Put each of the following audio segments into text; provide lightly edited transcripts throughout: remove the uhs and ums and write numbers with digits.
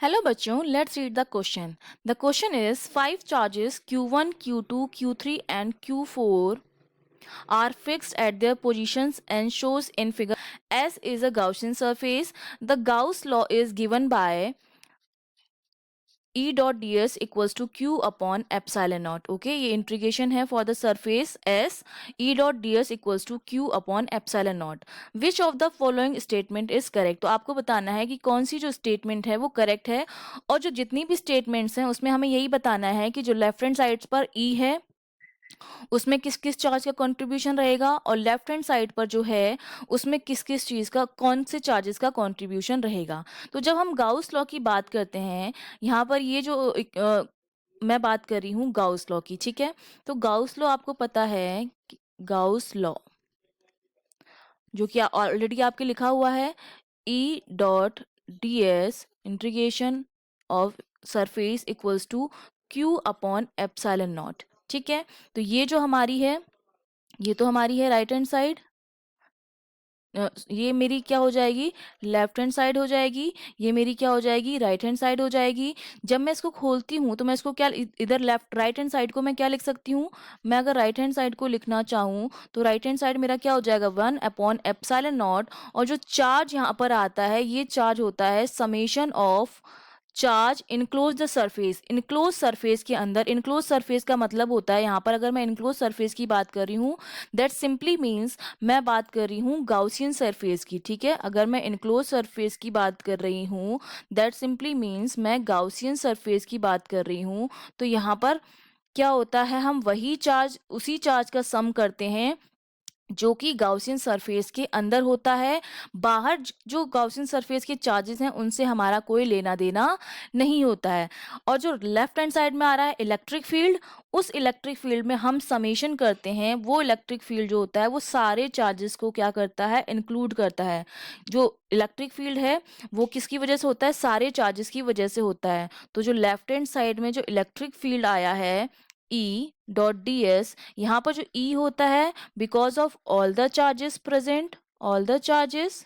Hello बच्चों, let's read the question. The question is five charges Q1, Q2, Q3 and Q4 are fixed at their positions and shows in figure. S is a Gaussian surface. The Gauss law is given by E dot ds equals to q upon epsilon naught. Okay, ये integration है for the surface S. E dot ds equals to q upon epsilon naught. Which of the following statement is correct. तो आपको बताना है कि कौन सी जो statement है वो करेक्ट है, और जो जितनी भी स्टेटमेंट्स हैं उसमें हमें यही बताना है कि जो लेफ्ट हैंड साइड पर E है उसमें किस किस चार्ज का कंट्रीब्यूशन रहेगा, और लेफ्ट हैंड साइड पर जो है उसमें किस किस चीज़ का, कौन से चार्जेस का कंट्रीब्यूशन रहेगा. तो जब हम गाउस लॉ की बात करते हैं, यहाँ पर ये जो मैं बात कर रही हूँ गाउस लॉ की, ठीक है. तो गाउस लॉ आपको पता है कि गाउस लॉ जो कि ऑलरेडी आपके लिखा हुआ है, E dot D S integration of surface equals to Q upon epsilon not. ठीक है, तो ये जो हमारी है, ये तो हमारी है राइट हैंड साइड. ये मेरी क्या हो जाएगी, लेफ्ट हैंड साइड हो जाएगी. ये मेरी क्या हो जाएगी, राइट हैंड साइड हो जाएगी. जब मैं इसको खोलती हूँ तो मैं इसको क्या, इधर लेफ्ट राइट हैंड साइड को मैं क्या लिख सकती हूँ. मैं अगर राइट हैंड साइड को लिखना चाहूँ तो राइट हैंड साइड मेरा क्या हो जाएगा, 1/एप्सिलॉन नॉट. और जो चार्ज यहाँ पर आता है, ये चार्ज होता है summation of charge enclose the surface. Enclose surface के अंदर, इनक्लोज सरफेस का मतलब होता है, यहाँ पर अगर मैं इनक्लोज सरफेस की बात कर रही हूँ, दैट सिंपली मीन्स मैं बात कर रही हूँ गाउसियन सरफेस की. ठीक है, अगर मैं इनक्लोज सरफेस की बात कर रही हूँ, दैट सिंपली मीन्स मैं गाउसियन सरफेस की बात कर रही हूँ. तो यहाँ पर क्या होता है, हम वही चार्ज, उसी चार्ज का सम करते हैं जो कि गाउसियन सरफेस के अंदर होता है. बाहर जो गाउसियन सरफेस के चार्जेस हैं उनसे हमारा कोई लेना देना नहीं होता है. और जो लेफ्ट हैंड साइड में आ रहा है इलेक्ट्रिक फील्ड, उस इलेक्ट्रिक फील्ड में हम समेशन करते हैं. वो इलेक्ट्रिक फील्ड जो होता है वो सारे चार्जेस को क्या करता है, इंक्लूड करता है. जो इलेक्ट्रिक फील्ड है वो किसकी वजह से होता है, सारे चार्जेस की वजह से होता है. तो जो लेफ्ट हैंड साइड में जो इलेक्ट्रिक फील्ड आया है ई डॉट डी एस, यहाँ पर जो ई होता है because of all the charges present, all the charges.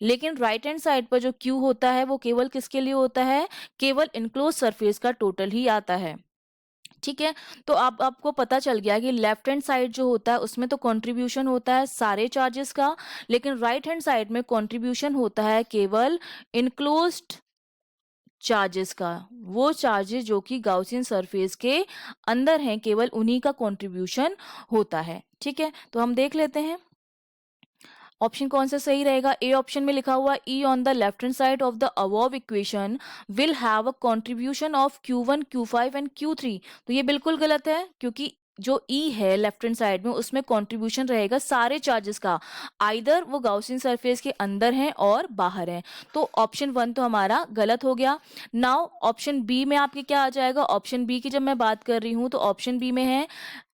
लेकिन राइट हैंड साइड पर जो क्यू होता है वो केवल किसके लिए होता है, केवल इनक्लोज सरफेस का टोटल ही आता है. ठीक है, तो आपको पता चल गया कि लेफ्ट हैंड साइड जो होता है उसमें तो कंट्रीब्यूशन होता है सारे चार्जेस का, लेकिन राइट हैंड साइड में कंट्रीब्यूशन होता है केवल इनक्लोज्ड चार्जेस का. वो चार्जेस जो कि गाउसियन सरफेस के अंदर हैं, केवल उन्हीं का कंट्रीब्यूशन होता है. ठीक है, तो हम देख लेते हैं ऑप्शन कौन सा सही रहेगा. ए ऑप्शन में लिखा हुआ ई on the left hand side of the above equation will have a contribution of Q1, Q5 and Q3. तो ये बिल्कुल गलत है, क्योंकि जो ई है लेफ्ट हैंड साइड में उसमें कंट्रीब्यूशन रहेगा सारे चार्जेस का, आइदर वो गाउसियन सरफेस के अंदर हैं और बाहर हैं. तो ऑप्शन 1 तो हमारा गलत हो गया. नाउ ऑप्शन बी में आपके क्या आ जाएगा, ऑप्शन बी की जब मैं बात कर रही हूँ तो ऑप्शन बी में है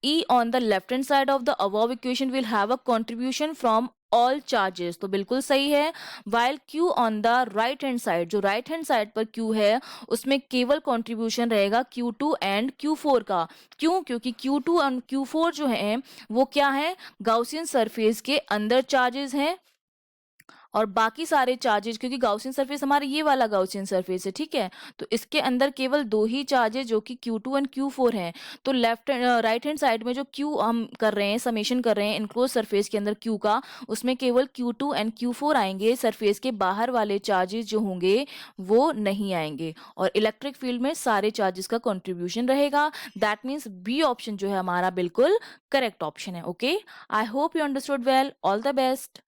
ई on the left hand side of the above equation will have a contribution from all charges. तो बिल्कुल सही है. While Q on the right hand side, जो राइट हैंड साइड पर क्यू है उसमें केवल कंट्रीब्यूशन रहेगा Q2 एंड Q4 का. क्यों, क्योंकि Q2 एंड Q4 जो है वो क्या है, गाउसियन सरफेस के अंदर चार्जेस हैं, और बाकी सारे चार्जेस, क्योंकि गाउसियन सरफेस हमारा ये वाला गाउसियन सरफेस है, ठीक है, तो इसके अंदर केवल दो ही चार्जेस जो कि Q2 एंड Q4 हैं. तो लेफ्ट राइट हैंड साइड में जो Q हम कर रहे हैं, समेशन कर रहे हैं इनक्लोज सरफेस के अंदर Q का, उसमें केवल Q2 एंड Q4 आएंगे. सरफेस के बाहर वाले चार्जेस जो होंगे वो नहीं आएंगे, और इलेक्ट्रिक फील्ड में सारे चार्जेस का कॉन्ट्रीब्यूशन रहेगा. दैट मीन्स बी ऑप्शन जो है हमारा बिल्कुल करेक्ट ऑप्शन है. Okay, I hope you understood well. All the best.